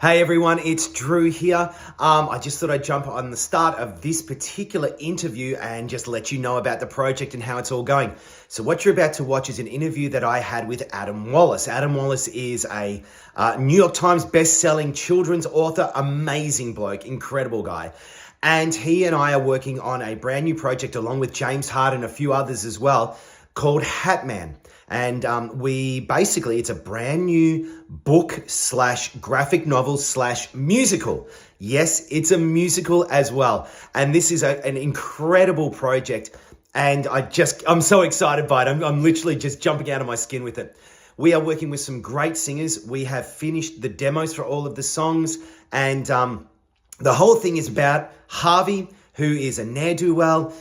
Hey everyone, it's Drew here. I just thought I'd jump on the start of this particular interview and just let you know about the project and how it's all going. So what you're about to watch is an interview that I had with Adam Wallace. Adam Wallace is a New York Times best-selling children's author, amazing bloke, incredible guy. And he and I are working on a brand new project along with James Hart and a few others as well called Hatman. And it's a brand new book slash graphic novel slash musical. Yes, it's a musical as well. And this is an incredible project. And I'm so excited by it. I'm literally just jumping out of my skin with it. We are working with some great singers. We have finished the demos for all of the songs. And the whole thing is about Harvey, who is a ne'er-do-well.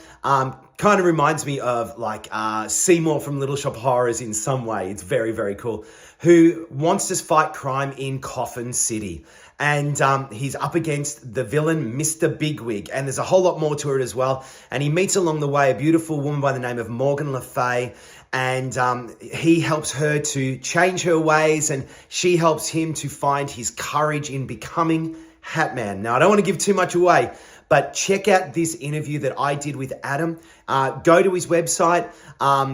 Kind of reminds me of like Seymour from Little Shop of Horrors in some way. It's very, very cool. Who wants to fight crime in Coffin City. And he's up against the villain, Mr. Bigwig. And there's a whole lot more to it as well. And he meets along the way a beautiful woman by the name of Morgan Le Fay. And he helps her to change her ways. And she helps him to find his courage in becoming Hatman. Now, I don't want to give too much away, but check out this interview that I did with Adam. Go to his website,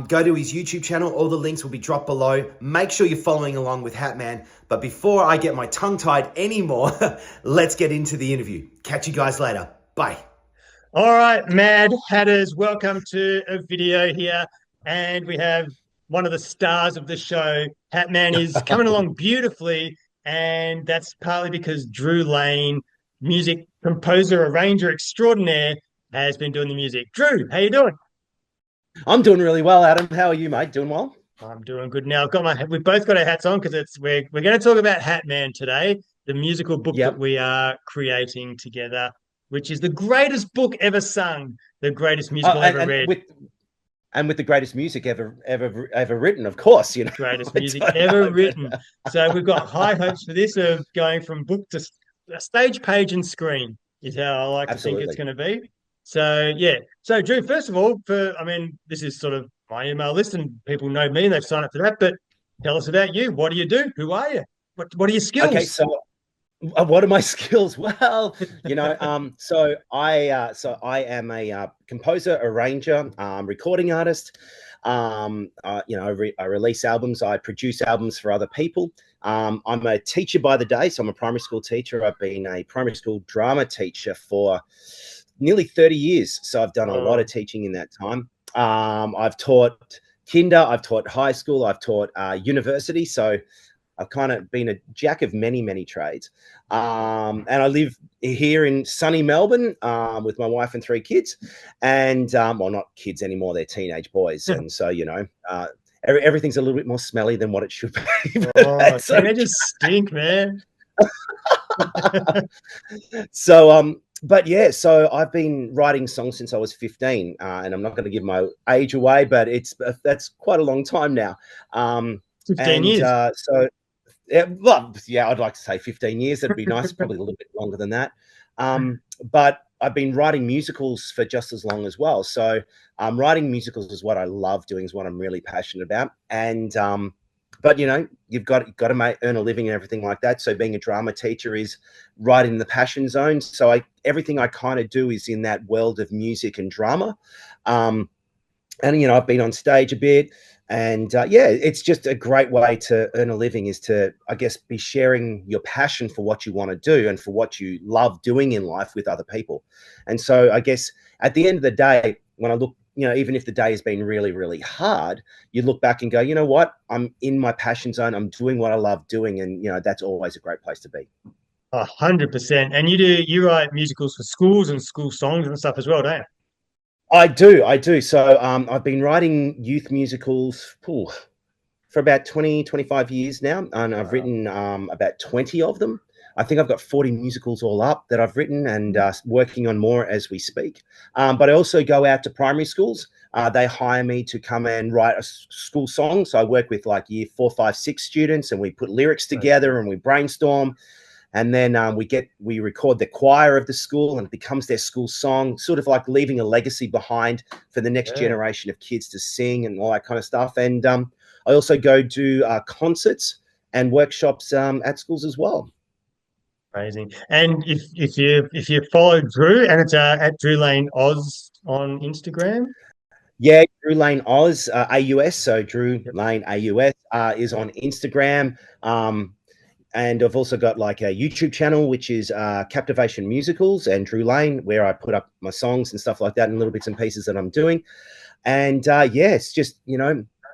go to his YouTube channel. All the links will be dropped below. Make sure you're following along with Hatman. But before I get my tongue tied anymore, let's get into the interview. Catch you guys later. Bye. All right, Mad Hatters, welcome to a video here. And we have one of the stars of the show. Hatman is coming along beautifully. And that's partly because Drew Lane, music composer, arranger extraordinaire, has been doing the music. Drew, how you doing? I'm doing really well, Adam. How are you, mate? Doing well? I'm doing good now. We've both got our hats on because we're going to talk about Hatman today, the musical book that Yep. we are creating together, which is the greatest book ever sung, the greatest musical ever read. With the greatest music ever written, of course, Greatest music ever written. So we've got high hopes for this of going from book to stage, page, and screen is how I like to think it's going to be. So yeah. So Drew, first of all, this is sort of my email list, and people know me and they've signed up for that. But tell us about you. What do you do? Who are you? What are your skills? Okay, so what are my skills? Well, so I am a composer, arranger, recording artist. I release albums. I produce albums for other people. I'm a teacher by the day, so I'm a primary school teacher. I've been a primary school drama teacher for nearly 30 years, so I've done a lot of teaching in that time. I've taught kinder, I've taught high school, I've taught university, so I've kind of been a jack of many, many trades. And I live here in sunny Melbourne with my wife and 3 kids. And, well, not kids anymore, they're teenage boys. And so, everything's a little bit more smelly than what it should be. Teenagers stink, man. So I've been writing songs since I was 15, and I'm not going to give my age away, but that's quite a long time now. 15 years. I'd like to say 15 years. That'd be nice. Probably a little bit longer than that. But I've been writing musicals for just as long as well. So writing musicals is what I love doing, is what I'm really passionate about. And but you've got to earn a living and everything like that. So being a drama teacher is right in the passion zone. So everything I kind of do is in that world of music and drama. And I've been on stage a bit. And it's just a great way to earn a living, is to, I guess, be sharing your passion for what you want to do and for what you love doing in life with other people. And so I guess at the end of the day, when I look, even if the day has been really, really hard, you look back and go, you know what, I'm in my passion zone. I'm doing what I love doing. And, that's always a great place to be. 100%. And you write musicals for schools and school songs and stuff as well, don't you? I do. So I've been writing youth musicals for about 20, 25 years now, and I've written about 20 of them. I think I've got 40 musicals all up that I've written, and working on more as we speak. But I also go out to primary schools. They hire me to come and write a school song. So I work with like year 4, 5, 6 students, and we put lyrics together and we brainstorm. And then we record the choir of the school, and it becomes their school song, sort of like leaving a legacy behind for the next generation of kids to sing and all that kind of stuff. And I also go do concerts and workshops at schools as well. Amazing. And if you follow Drew, and it's at Drew Lane Oz on Instagram. Yeah, Drew Lane Oz, AUS. So Drew Yep. Lane AUS is Yep. on Instagram. And I've also got like a YouTube channel, which is Captivation Musicals and Drew Lane, where I put up my songs and stuff like that and little bits and pieces that I'm doing. And yeah, it's just,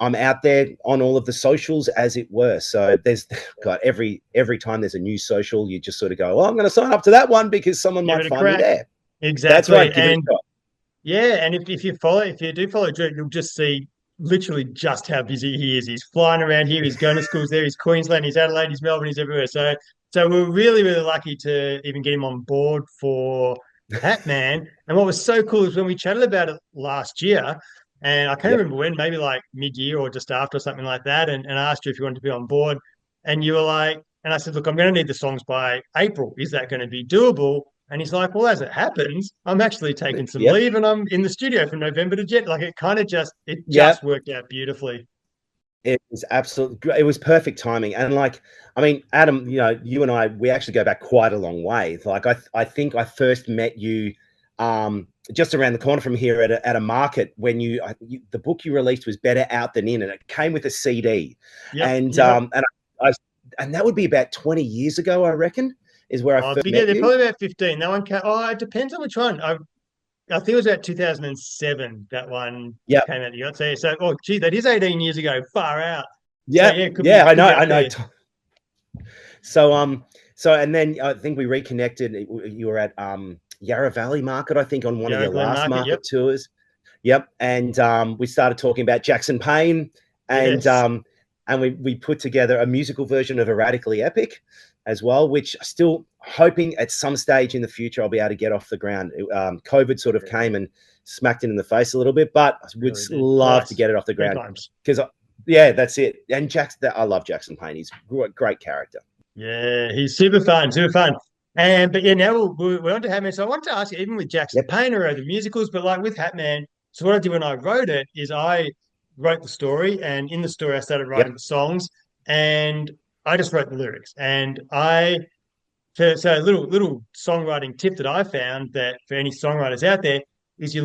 I'm out there on all of the socials, as it were. So there's got every time there's a new social, you just sort of go, oh, I'm going to sign up to that one because someone Give might it a find me crack. there. That's Exactly. right. Give it a And shot. yeah, and if you do follow Drew, you'll just see literally just how busy he is. He's flying around here. He's going to schools there. He's Queensland. He's Adelaide. He's Melbourne. He's everywhere. So we're really really lucky to even get him on board for Hatman. And what was so cool is when we chatted about it last year, and I can't Yep. remember when, maybe like mid-year or just after or something like that. And I asked you if you wanted to be on board, and you were like, and I said, look, I'm going to need the songs by April. Is that going to be doable? And he's like, well, as it happens, I'm actually taking some Yep. leave and I'm in the studio from November to Jet. Like it just Yep. worked out beautifully. It was absolutely great. It was perfect timing. And like, I mean, Adam, you and I, we actually go back quite a long way. Like, I think I first met you just around the corner from here at a market when the book you released was Better Out Than In, and it came with a CD. Yep. And Yep. I and that would be about 20 years ago, I reckon, is where I Oh, first bigger. met They're you. probably about 15. That one oh, it depends on which one. I think it was about 2007 that one Yep. came out. You got to say so. Oh, gee, that is 18 years ago. Far out. So Yeah. yeah, it could be Yeah, I could know. be I up know. there. So and then I think we reconnected. You were at Yarra Valley Market, I think, on one of Yarra your Glen last Market. Yep. market tours. Yep. And we started talking about Jackson Payne, and Yes. we put together a musical version of Erratically Epic as well, which still hoping at some stage in the future I'll be able to get off the ground. COVID sort of Yeah, came and smacked it in the face a little bit, but I would really did. love to Twice. get it off the Three ground times. because yeah, that's it. And I love Jackson Payne. He's a great character. Yeah, he's super fun, super fun. And but yeah, now we're on to Hatman. So I wanted to ask you, even with Jackson Yep. Payne or the musicals, but like with Hatman, so what I did when I wrote it is I wrote the story, and in the story I started writing Yep. the songs, and I just wrote the lyrics. And so a little songwriting tip that I found that for any songwriters out there is you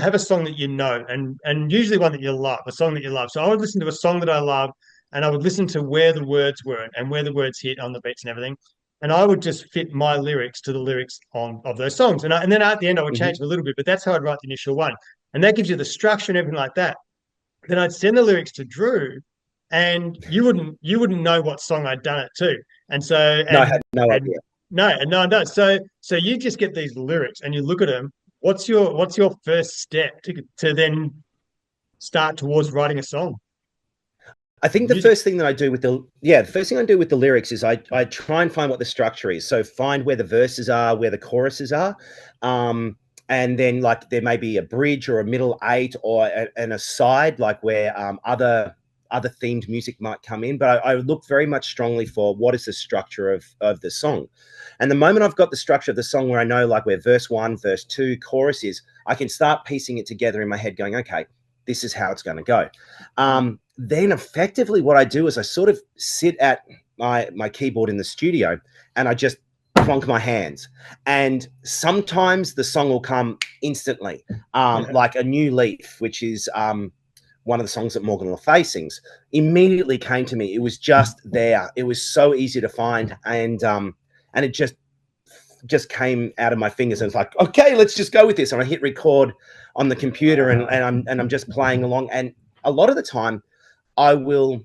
have a song that you know, and usually one that you love, a song that you love. So I would listen to a song that I love, and I would listen to where the words were and where the words hit on the beats and everything, and I would just fit my lyrics to the lyrics of those songs, and then at the end I would Hmm. change them a little bit, but that's how I'd write the initial one, and that gives you the structure and everything like that. Then I'd send the lyrics to Drew, and you wouldn't know what song I'd done it to. And so No, I had no and idea. no, no. So you just get these lyrics and you look at them. What's your first step to then start towards writing a song? I think the Music. first thing that I do the first thing I do with the lyrics is I try and find what the structure is. So find where the verses are, where the choruses are, and then like there may be a bridge or a middle eight or an aside, like where other themed music might come in. But I look very much strongly for what is the structure of the song, and the moment I've got the structure of the song where I know like where verse one, verse two, chorus is, I can start piecing it together in my head, going, okay, this is how it's going to go. Then effectively what I do is I sort of sit at my keyboard in the studio and I just plonk my hands. And sometimes the song will come instantly, Yeah. like A New Leaf, which is one of the songs that Morgan Le Fay sings, immediately came to me. It was just there. It was so easy to find. And it just came out of my fingers and it's like, okay, let's just go with this. And I hit record on the computer and I'm just playing along. And a lot of the time I will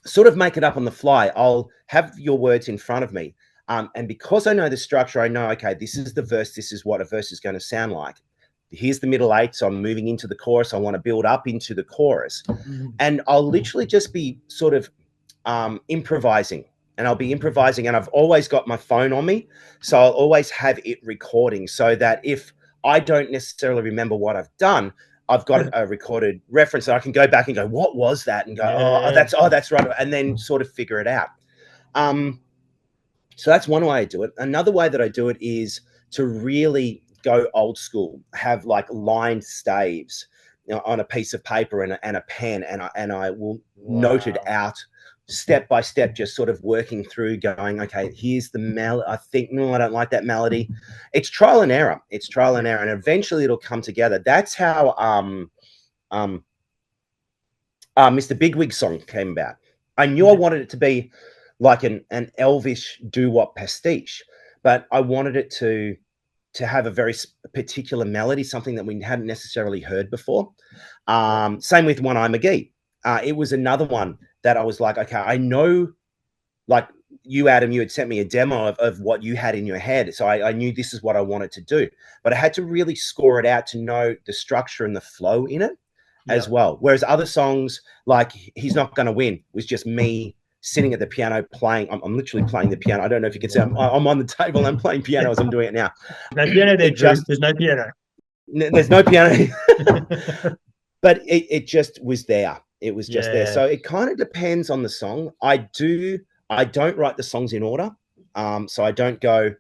sort of make it up on the fly. I'll have your words in front of me. And because I know the structure, I know, okay, this is the verse. This is what a verse is going to sound like. Here's the middle eight. So I'm moving into the chorus. I want to build up into the chorus. Mhm. And I'll literally just be sort of improvising. And I'll be improvising. And I've always got my phone on me. So I'll always have it recording so that if I don't necessarily remember what I've done, I've got a recorded reference that I can go back and go, what was that? And go, Yeah. that's right. And then sort of figure it out. Um, so that's one way I do it. Another way that I do it is to really go old school, have like lined staves, on a piece of paper and a pen, and I will note it Wow. out step by step, just sort of working through, going, okay, here's the melody. I think, no, I don't like that melody. It's trial and error. It's trial and error, and eventually it'll come together. That's how Mr. Bigwig song came about. I knew I wanted it to be like an Elvish doo-wop pastiche, but I wanted it to have a very particular melody, something that we hadn't necessarily heard before. Same with One Eye McGee. It was another one that I was like, okay, I know, like you, Adam, you had sent me a demo of what you had in your head. So I knew this is what I wanted to do, but I had to really score it out to know the structure and the flow in it as well. Whereas other songs, like He's Not Gonna Win, was just me sitting at the piano playing. I'm literally playing the piano. I don't know if you can see, I'm on the table. I'm playing piano as I'm doing it now. No piano there, Drew. There's no piano. There's no piano. But it just was there. It was just there. So it kind of depends on the song. I don't write the songs in order. So I don't go,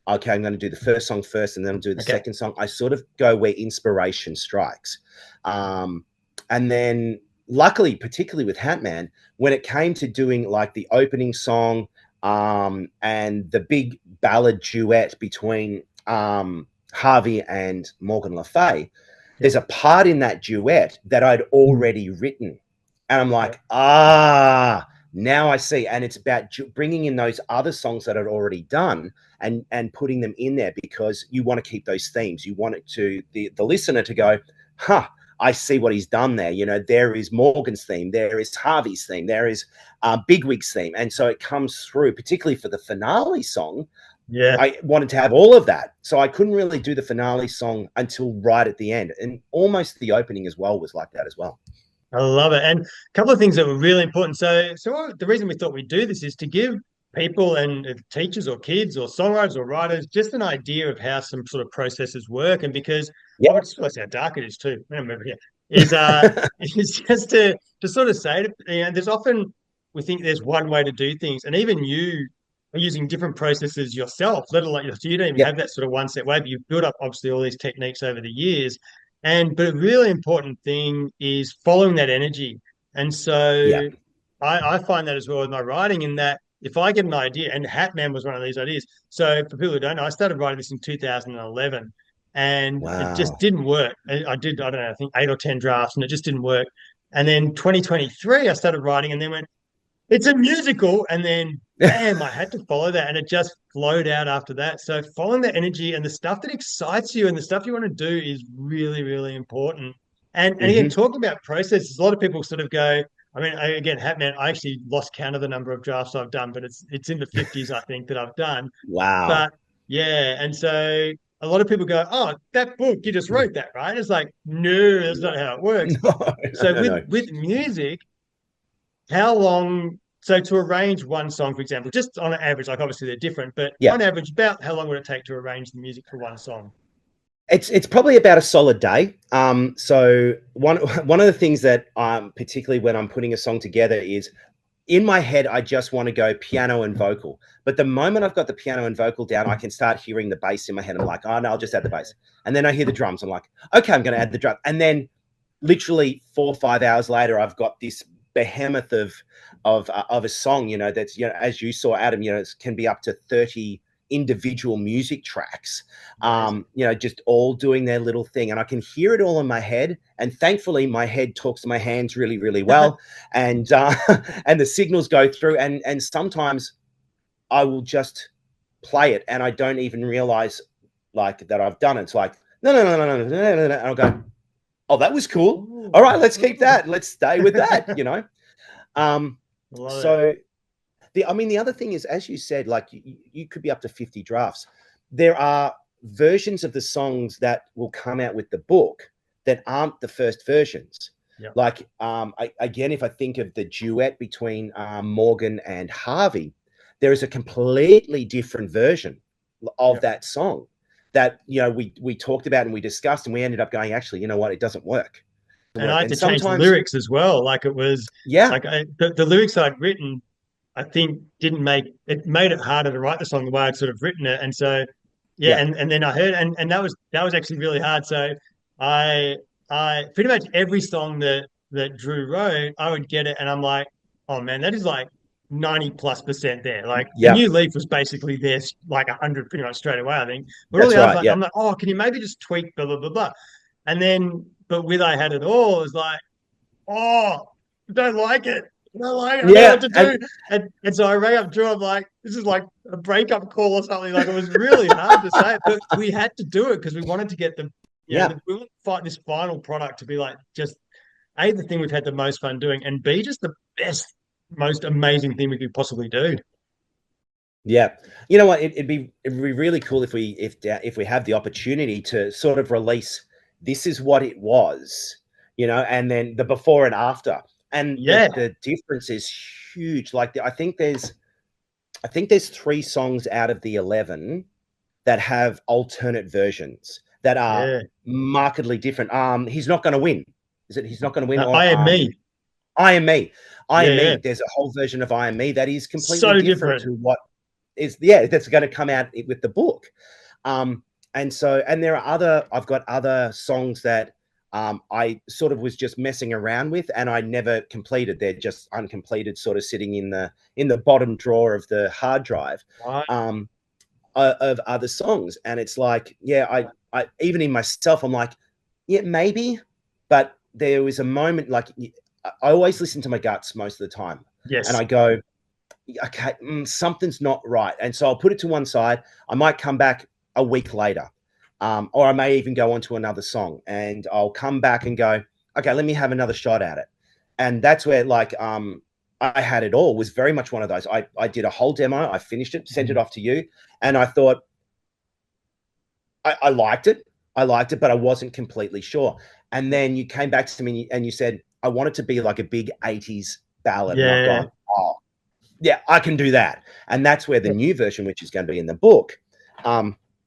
okay, I'm going to do the first song first and then I'll do the second song. I sort of go where inspiration strikes. And then luckily, particularly with Hatman, when it came to doing like the opening song and the big ballad duet between Harvey and Morgan Le Fay, there's a part in that duet that I'd already written. And I'm like, now I see. And it's about bringing in those other songs that I'd already done and putting them in there, because you want to keep those themes. You want it to the listener to go, I see what he's done there. You know, there is Morgan's theme, there is Harvey's theme, there is Bigwig's theme. And so it comes through, particularly for the finale song. I wanted to have all of that. So I couldn't really do the finale song until right at the end. And almost the opening as well was like that as well. I love it. And a couple of things that were really important. So the reason we thought we'd do this is to give people and teachers or kids or songwriters or writers just an idea of how some sort of processes work. And because I would just say how dark it is too. Is just to sort of say, there's often we think there's one way to do things, and even you are using different processes yourself, let alone so you don't even have that sort of one set way, but you've built up obviously all these techniques over the years. But a really important thing is following that energy. And so I find that as well with my writing, in that if I get an idea, and Hatman was one of these ideas. So for people who don't know, I started writing this in 2011 and it just didn't work. I don't know, I think 8 or 10 drafts and it just didn't work. And then 2023, I started writing and then went, it's a musical. And then, bam, I had to follow that. And it just flowed out after that. So following the energy and the stuff that excites you and the stuff you want to do is really, really important. And again, talking about processes, a lot of people sort of go, I mean, again, Hatman, I actually lost count of the number of drafts I've done, but it's in the 50s, I think, that I've done. Wow. But yeah, and so a lot of people go, oh, that book, you just wrote that, right? And it's like, no, that's not how it works. With music, how long, so to arrange one song, for example, just on an average, like obviously they're different, but on average, about how long would it take to arrange the music for one song? It's probably about a solid day. So one of the things that particularly when I'm putting a song together is, in my head, I just want to go piano and vocal. But the moment I've got the piano and vocal down, I can start hearing the bass in my head. I'm like, oh no, I'll just add the bass. And then I hear the drums. I'm like, okay, I'm going to add the drum. And then literally 4 or 5 hours later, I've got this behemoth of a song, that's, as you saw, Adam, it can be up to 30 individual music tracks, just all doing their little thing. And I can hear it all in my head. And thankfully my head talks to my hands really, really well. and the signals go through. And sometimes I will just play it and I don't even realize like that I've done it. It's like, no. And I'll go, oh, that was cool. All right, let's keep that. Let's stay with that, So the other thing is, as you said, like you could be up to 50 drafts. There are versions of the songs that will come out with the book that aren't the first versions. Like, again, if I think of the duet between Morgan and Harvey, there is a completely different version of that song that, we talked about and we discussed, and we ended up going, actually, you know what, it doesn't work. And I had to change the lyrics as well. Like it was, like the lyrics I'd written, I think made it harder to write the song the way I'd sort of written it. And so, and then I heard, and that was actually really hard. So I pretty much every song that Drew wrote, I would get it and I'm like, oh man, that is like 90+% there. Like the Yeah, new Leaf was basically there like 100 pretty much straight away, I think. But all that's the others, right. like, Yeah, I'm like, oh, can you maybe just tweak blah blah blah blah? And then, but with I Had It All, it was like, oh, I don't like it. I don't like it. I don't know yeah, what to and do. And so I rang up Drew. I'm like, this is like a breakup call or something. Like it was really hard to say, but we had to do it because we wanted to get the, yeah. we wanted to fight this final product to be like just A, the thing we've had the most fun doing, and B, just the best, most amazing thing we could possibly do. Yeah, you know what? It'd be really cool if we have the opportunity to sort of release this is what it was, and then the before and after, and Yeah, the difference is huge. Like I think there's 3 songs out of the 11 that have alternate versions that are yeah. markedly different. He's not going to win. Is it? He's not going to win, No, or I Am Me. I am me. I Yeah, am yeah. me. There's a whole version of I am me that is completely So different different. to what is yeah that's going to come out with the book. And there are I've got other songs that I sort of was just messing around with and I never completed. They're just uncompleted, sort of sitting in the bottom drawer of the hard drive. Right. um of other songs. And it's like, yeah, I even in myself, I'm like, yeah, maybe. But there was a moment, like, I always listen to my guts most of the time. And Yes. I go, okay, something's not right. And so I'll put it to one side. I might come back a week later. Or I may even go on to another song and I'll come back and go, okay, let me have another shot at it. And that's where, like, I Had It All was very much one of those. I did a whole demo, I finished it, sent it off to you, and I thought I liked it. I liked it, but I wasn't completely sure. And then you came back to me and you said, I want it to be like a big 80s ballad. And I've Yeah. gone, oh, yeah, I can do that. And that's where the new version, which is going to be in the book,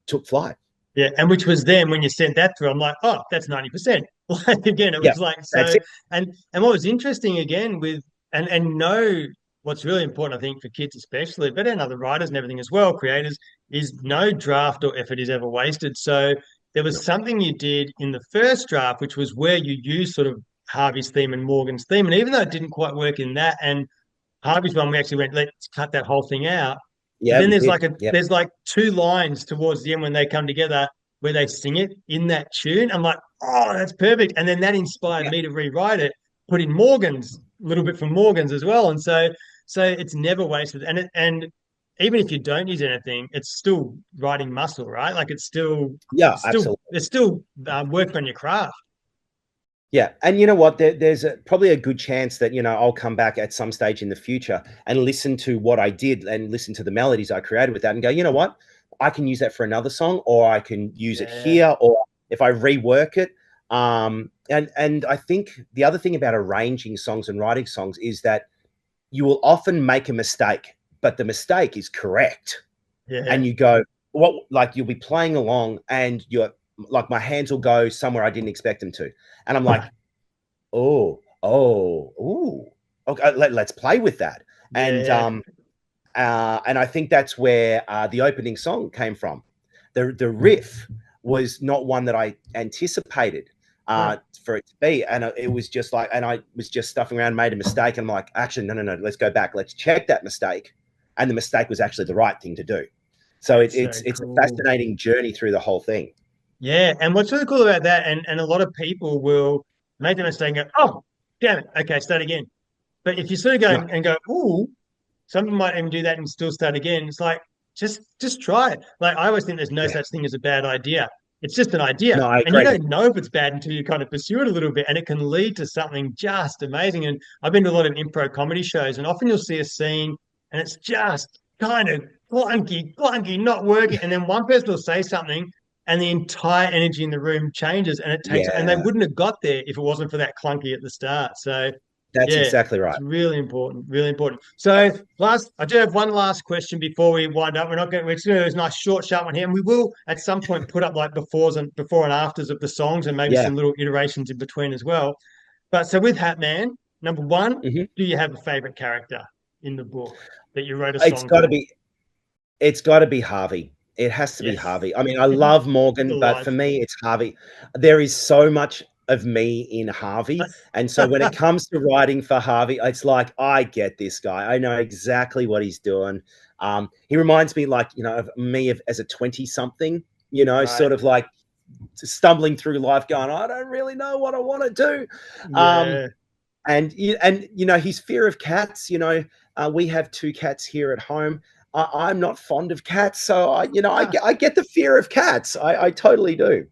took flight. Yeah, and which was then when you sent that through, I'm like, oh, that's 90%. Like again, it Yeah, was like that's so. it. And what was interesting again with and know what's really important, I think, for kids especially, but and other writers and everything as well, creators, is no draft or effort is ever wasted. So there was No. something you did in the first draft, which was where you used sort of Harvey's theme and Morgan's theme, and even though it didn't quite work in that, and Harvey's one, we actually went, let's cut that whole thing out. But Yeah, then we did. Yeah. there's like 2 lines towards the end when they come together where they sing it in that tune. I'm like, oh, that's perfect. And then that inspired Yeah. me to rewrite it, put in Morgan's a little bit from Morgan's as well. And so it's never wasted. And even if you don't use anything, it's still writing muscle, right? Like Yeah, absolutely. it's still work on your craft. Yeah, and you know what? There's probably a good chance that I'll come back at some stage in the future and listen to what I did and listen to the melodies I created with that, and go, you know what? I can use that for another song, or I can use it Yeah. here, or if I rework it. And I think the other thing about arranging songs and writing songs is that you will often make a mistake, but the mistake is correct, Yeah. and you go, what? Like you'll be playing along, and you're like, my hands will go somewhere I didn't expect them to, and I'm like, ooh, okay, let's play with that. And Yeah. and I think that's where the opening song came from. The riff was not one that I anticipated for it to be, and it was just like, and I was just stuffing around, made a mistake, and I'm like, actually, no, let's go back, let's check that mistake, and the mistake was actually the right thing to do. So That's so it's a cool. fascinating journey through the whole thing. Yeah, and what's really cool about that, and a lot of people will make the mistake and go, "Oh, damn it, okay, start again." But if you sort of go No, and go, "Ooh," some people might even do that and still start again. It's like just try it. Like I always think there's no yeah, such thing as a bad idea. It's just an idea, no, I and you agree. don't know if it's bad until you kind of pursue it a little bit, and it can lead to something just amazing. And I've been to a lot of improv comedy shows, and often you'll see a scene, and it's just kind of clunky, not working, and then one person will say something and the entire energy in the room changes and they Yeah, wouldn't have got there if it wasn't for that clunky at the start. So that's yeah, exactly right. it's really important. So last I do have one last question before we wind up. We're just gonna do this nice short sharp one here, and we will at some point put up like before and afters of the songs and maybe Yeah. some little iterations in between as well. But so with Hatman, number one, Hmm. do you have a favorite character in the book that you wrote a It's song got to for? be It's got to be Harvey. It has to be Yes. Harvey. I mean, I love The Morgan, but for life. me, it's Harvey. There is so much of me in Harvey. And so when it comes to writing for Harvey, it's like, I get this guy. I know exactly what he's doing. He reminds me, like, of me as a 20 something, Right. sort of like stumbling through life going, I don't really know what I want to do. Yeah. And his fear of cats, we have 2 cats here at home. I'm not fond of cats. So I get the fear of cats. I totally do.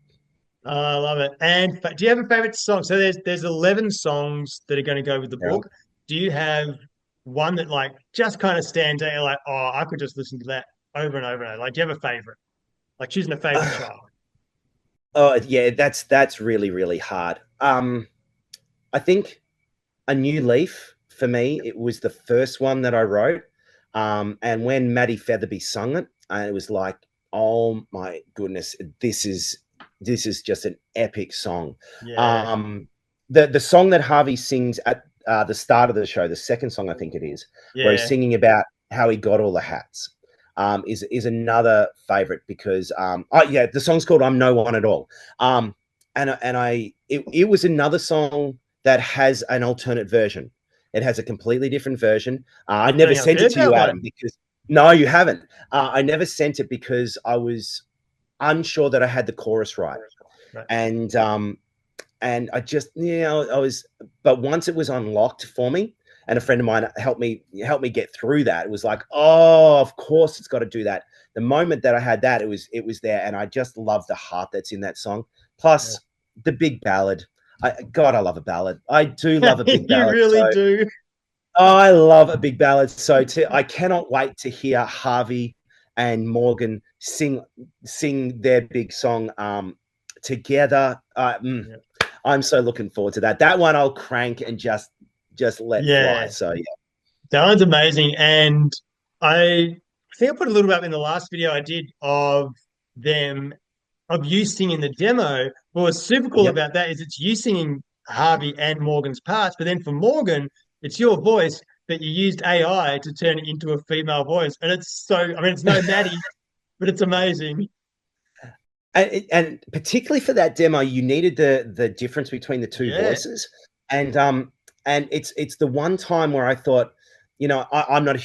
Oh, I love it. And do you have a favorite song? So there's 11 songs that are going to go with the Yeah. book. Do you have one that like just kind of stands out? You're like, oh, I could just listen to that over and over and over. Like, do you have a favorite? Like choosing a favorite child. Oh yeah, that's really, really hard. I think A New Leaf, for me, it was the first one that I wrote. And when Maddie Featherby sung it, it was like, oh my goodness, this is just an epic song. Yeah. The song that Harvey sings at the start of the show, the second song I think it is, where he's Yeah. singing about how he got all the hats, is another favorite because the song's called "I'm No One at All," it was another song that has an alternate version. It has a completely different version. I never I've sent it heard to you, that Adam, one. because no, you haven't. I never sent it because I was unsure that I had the chorus right, Right. and I just I was. But once it was unlocked for me, and a friend of mine helped me get through that, it was like, oh, of course it's got to do that. The moment that I had that, it was there, and I just love the heart that's in that song. Plus the big ballad. God, I love a ballad. I do love a big You ballad. really So do. I love a big ballad. So I cannot wait to hear Harvey and Morgan sing their big song together. Yeah. I'm so looking forward to that. That one I'll crank and just let fly. Yeah. So yeah. That one's amazing. And I think I put a little bit in the last video I did of them of you singing the demo. But what's super cool Yep. about that is it's you singing Harvey and Morgan's parts, but then for Morgan, it's your voice, but you used AI to turn it into a female voice. And it's so, I mean, it's no Maddie, but it's amazing. And particularly for that demo, you needed the difference between the two Yeah. voices, and it's the one time where I thought, I'm not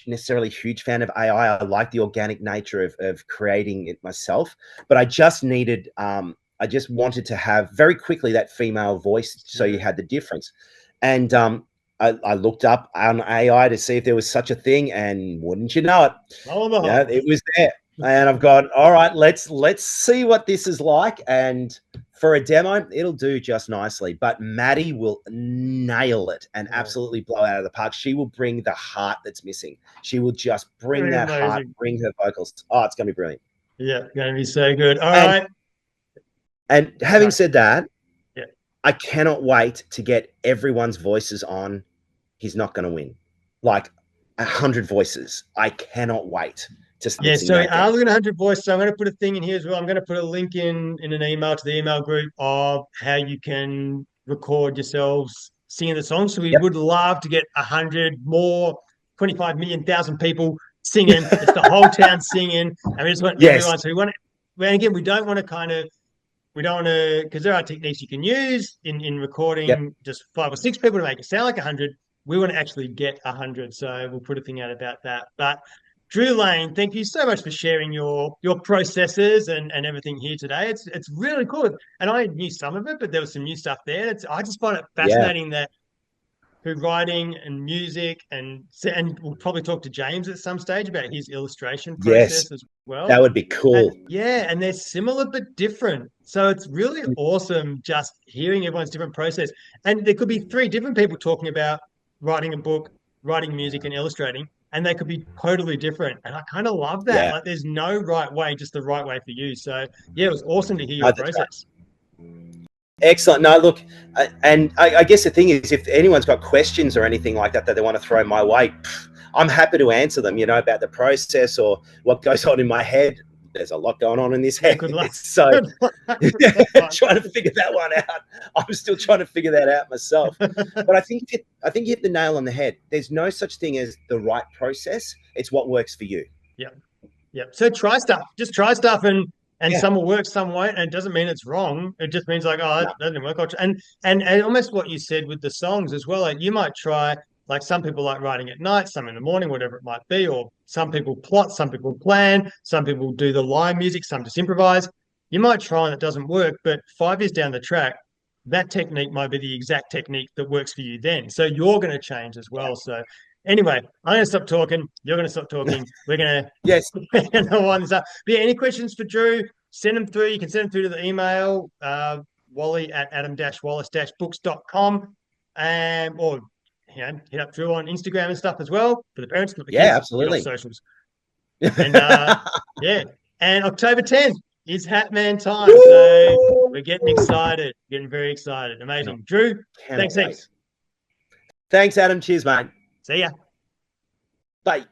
necessarily huge fan of AI. I like the organic nature of creating it myself, but I just needed, I just wanted to have very quickly that female voice, so you Yeah. had the difference, and I looked up on AI to see if there was such a thing, and wouldn't you know it, Lo and behold. it was there. And I've got, all right, let's see what this is like. And for a demo, it'll do just nicely. But Maddie will nail it and Oh, absolutely blow out of the park. She will bring the heart that's missing. She will just bring very that heart, amazing. bring her vocals. Oh, it's gonna be brilliant. Yeah, going to be so good. All And right. and having Sorry. said that, Yeah. I cannot wait to get everyone's voices on. He's not gonna win. Like 100 voices. I cannot wait to start Yeah, mixing so we that down. are looking at 100 voice. So I'm going to put a thing in here as well. I'm going to put a link in an email to the email group of how you can record yourselves singing the song. So we Yep. would love to get 100 more, 25 million thousand people singing. It's the whole town singing. And we just want Yes. everyone. So we want to, and again, we don't want to kind of, we don't want to, because there are techniques you can use in Yep. recording just 5 or 6 people to make it sound like 100. We want to actually get 100. So we'll put a thing out about that. But Drew Lane, thank you so much for sharing your processes and everything here today. It's really cool, and I knew some of it, but there was some new stuff there. I just find it Yeah. fascinating that through writing and music and we'll probably talk to James at some stage about his illustration Yes. process as well. That would be cool. Yeah, and they're similar but different. So it's really awesome just hearing everyone's different process. And there could be 3 different people talking about writing a book, writing music, and illustrating, and they could be totally different. And I kind of love that. Yeah. Like there's no right way, just the right way for you. So yeah, it was awesome to hear No, your that's right. process. Excellent. No, look, and I guess the thing is, if anyone's got questions or anything like that that they want to throw my way, I'm happy to answer them. About the process or what goes on in my head. There's a lot going on in this Yeah, head, good luck. so Good luck with that one. trying to figure that one out. I'm still trying to figure that out myself. But I think you hit the nail on the head. There's no such thing as the right process. It's what works for you. Yeah. Yeah. So try stuff. Just try stuff And some will work, some won't, and it doesn't mean it's wrong. It just means like, oh, that didn't work. And almost what you said with the songs as well. Like you might try, like some people like writing at night, some in the morning, whatever it might be, or some people plot, some people plan, some people do the line music, some just improvise. You might try and it doesn't work, but 5 years down the track, that technique might be the exact technique that works for you then. So you're going to change as well. So anyway, I'm going to stop talking. You're going to stop talking. We're going to Yes. wind this up. But yeah, any questions for Drew? Send them through. You can send them through to the email, Wally at adam-wallace-books.com. Or hit up Drew on Instagram and stuff as well for the parents. For the kids, absolutely. Socials. And and October 10th is Hatman time. So we're getting excited, getting very excited. Amazing. Drew, thanks heaps. Thanks, Adam. Cheers, mate. See ya. Bye.